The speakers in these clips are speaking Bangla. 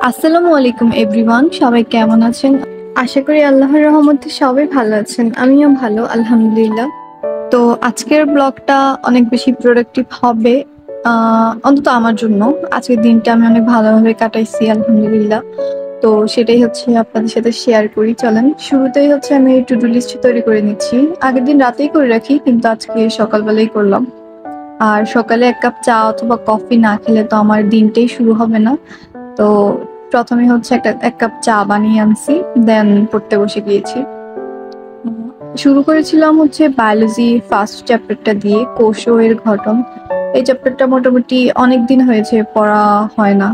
আসসালামু আলাইকুম এভরিওয়ান, সবাই কেমন আছেন? আশা করি আল্লাহর রহমতে সবাই ভালো আছেন। আমিও ভালো, আলহামদুলিল্লাহ। তো আজকের ব্লগটা অনেক বেশি প্রোডাক্টিভ হবে, অন্তত আমার জন্য। আজকের দিনটা আমি অনেক ভালোভাবে কাটাইছি, আলহামদুলিল্লাহ। তো সেটাই হচ্ছে আপনাদের সাথে শেয়ার করি। চলেন, শুরুতেই হচ্ছে আমি টু ডু লিস্ট তৈরি করে নিচ্ছি। আগের দিন রাতেই করে রাখি, কিন্তু আজকে সকালবেলাই করলাম। আর সকালে এক কাপ চা অথবা কফি না খেলে তো আমার দিনটাই শুরু হবে না। তো প্রথমে হচ্ছে এক কাপ চা বানিয়ে আনছি, দেন পড়তে বসে গিয়েছি। শুরু করেছিলাম হচ্ছে বায়োলজি ফার্স্ট চ্যাপ্টারটা দিয়ে, কোষ ও এর গঠন। এই চ্যাপ্টারটা মোটামুটি অনেক দিন হয়েছে পড়া হয় না।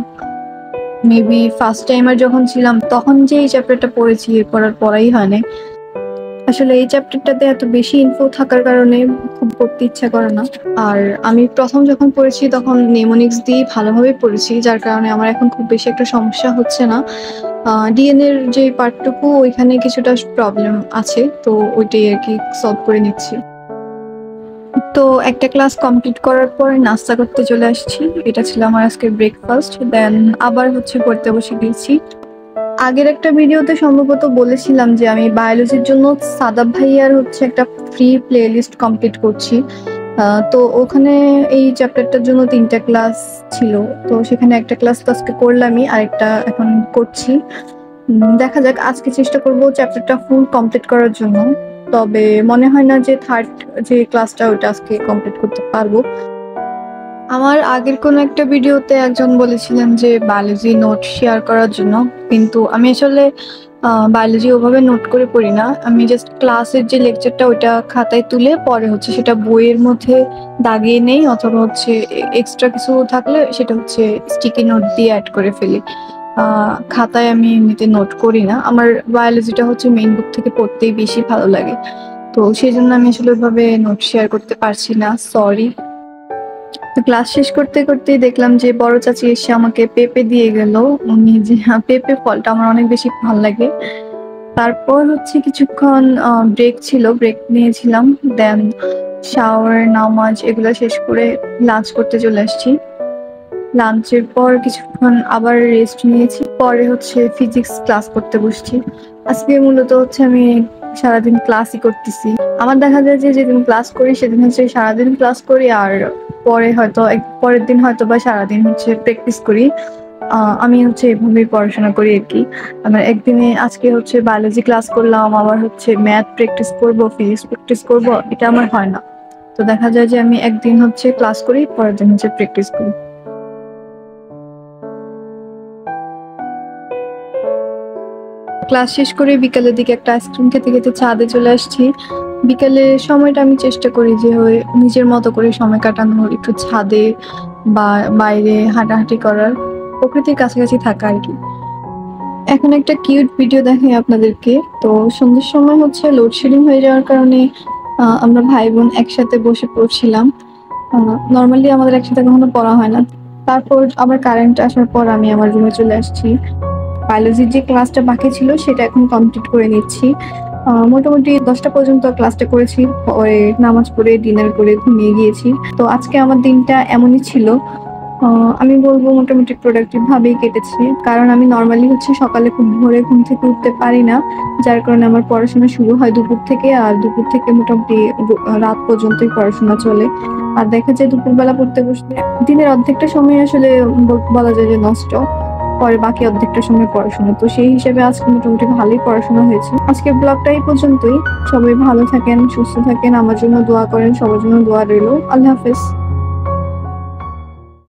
মেবি ফার্স্ট টাইমার যখন ছিলাম তখন যে এই চ্যাপ্টারটা পড়েছি, এরপর আর পড়াই হয় না। আসলে এই চ্যাপ্টারটাতে এত বেশি ইনফো থাকার কারণে খুব পড়তে ইচ্ছা করে না। আর আমি প্রথম যখন পড়েছি তখন নেমোনিক্স দিয়ে ভালোভাবে পড়েছি, যার কারণে আমার এখন খুব বেশি একটা সমস্যা হচ্ছে না। ডিএনএ এর যে পার্টটুকু ওইখানে কিছুটা প্রবলেম আছে, তো ওইটাই আর কি সলভ করে নিচ্ছি। তো একটা ক্লাস কমপ্লিট করার পর নাস্তা করতে চলে আসছি। এটা ছিল আমার আজকের ব্রেকফাস্ট। দেন আবার হচ্ছে পড়তে বসে গিয়েছি। আগের একটা ভিডিওতে সম্ভবত বলেছিলাম যে আমি বায়োলজির জন্য সাদাব ভাইয়ার হচ্ছে একটা ফ্রি প্লে লিস্ট কমপ্লিট করছি। তো ওখানে এই চ্যাপ্টারটার জন্য 3টা ক্লাস ছিল। তো সেখানে একটা ক্লাস তো আজকে করলামই, আরেকটা এখন করছি। দেখা যাক, আজকে চেষ্টা করব চ্যাপ্টারটা ফুল কমপ্লিট করার জন্য। তবে মনে হয় না যে থার্ড যে ক্লাসটা ওটা আজকে কমপ্লিট করতে পারবো। আমার আগের কোনো একটা ভিডিওতে একজন বলেছিলেন যে বায়োলজি নোট শেয়ার করার জন্য, কিন্তু আমি আসলে বায়োলজি ওভাবে নোট করে পড়ি না। আমি জাস্ট ক্লাসের যে লেকচারটা ওইটা খাতায় তুলে পরে হচ্ছে সেটা বইয়ের মধ্যে দাগিয়ে নেই, অথবা হচ্ছে এক্সট্রা কিছু থাকলে সেটা হচ্ছে স্টিকি নোট দিয়ে অ্যাড করে ফেলি। খাতায় আমি এমনিতে নোট করি না। আমার বায়োলজিটা হচ্ছে মেইন বুক থেকে পড়তেই বেশি ভালো লাগে। তো সেই জন্য আমি আসলে ওইভাবে নোট শেয়ার করতে পারছি না, সরি। ক্লাস শেষ করতে করতেই দেখলাম যে বড় চাচি এসে আমাকে পেঁপে দিয়ে গেল। উনি যে পেঁপে ফলটা আমার অনেক বেশি ভালো লাগে। তারপর হচ্ছে কিছুক্ষণ ব্রেক ছিল, ব্রেক নিয়েছিলাম। দেন শাওয়ার, নামাজ এগুলো শেষ করে লাঞ্চ করতে চলে আসছি। লাঞ্চের পর কিছুক্ষণ আবার রেস্ট নিয়েছি, পরে হচ্ছে ফিজিক্স ক্লাস করতে বসছি। আজকে মূলত হচ্ছে আমি সারাদিন ক্লাসই করতেছি। আমার দেখা যায় যে যেদিন ক্লাস করি সেদিন হচ্ছে সারাদিন ক্লাস করি, আর পরে হয়তো পরের দিন হয়তো বা সারাদিন হচ্ছে প্র্যাকটিস করি। আমি হচ্ছে এভাবেই পড়াশোনা করি আর কি। আমার একদিনে আজকে হচ্ছে বায়োলজি ক্লাস করলাম, আবার হচ্ছে ম্যাথ প্র্যাকটিস করব, ফিজিক্স প্র্যাকটিস করব, এটা আমার হয় না। তো দেখা যায় যে আমি একদিন হচ্ছে ক্লাস করি, পরের দিন হচ্ছে প্র্যাকটিস করি। ক্লাস শেষ করে বিকালের দিকে একটা আইসক্রিম খেতে খেতে ছাদে চলে আসছি। বিকালের সময়টা আমি চেষ্টা করি যে ওই নিজের মতো করে সময় কাটানোর, একটু ছাদে বা বাইরে হাঁটাহাঁটি করার, প্রকৃতির কাছাকাছি থাকা আর কি। এখন একটা কিউট ভিডিও দেখাই আপনাদেরকে। তো সন্ধ্যের সময় হচ্ছে লোডশেডিং হয়ে যাওয়ার কারণে আমরা ভাই বোন একসাথে বসে পড়ছিলাম। নর্মালি আমাদের একসাথে কখনো পড়া হয় না। তারপর আবার কারেন্ট আসার পর আমি আমার রুমে চলে আসছি। বায়োলজির যে ক্লাসটা বাকি ছিল সেটা এখন কমপ্লিট করে নিচ্ছি। মোটামুটি 10টা পর্যন্ত ক্লাসটা করেছি, পরে নামাজ পড়ে ডিনার করে ঘুমিয়ে গিয়েছি। তো আজকে আমার দিনটা এমনই ছিল। আমি বলবো মোটামুটি প্রোডাক্টিভ ভাবেই কেটেছে, কারণ আমি নর্মালি হচ্ছে সকালে খুব ভোরে ঘুম থেকে উঠতে পারি না, যার কারণে আমার পড়াশোনা শুরু হয় দুপুর থেকে, আর দুপুর থেকে মোটামুটি রাত পর্যন্তই পড়াশোনা চলে। আর দেখা যায় দুপুরবেলা পড়তে বসলে দিনের অর্ধেকটা সময় আসলে বলা যায় যে নষ্ট, পরে বাকি অর্ধেকটা সময় পড়াশোনা। তো সেই হিসেবে আজকে মোটামুটি ভালোই পড়াশোনা হয়েছে। আজকের ব্লগটা এই পর্যন্তই। সবাই ভালো থাকেন, সুস্থ থাকেন, আমার জন্য দোয়া করেন, সবার জন্য দোয়া রইল। আল্লাহ হাফেজ।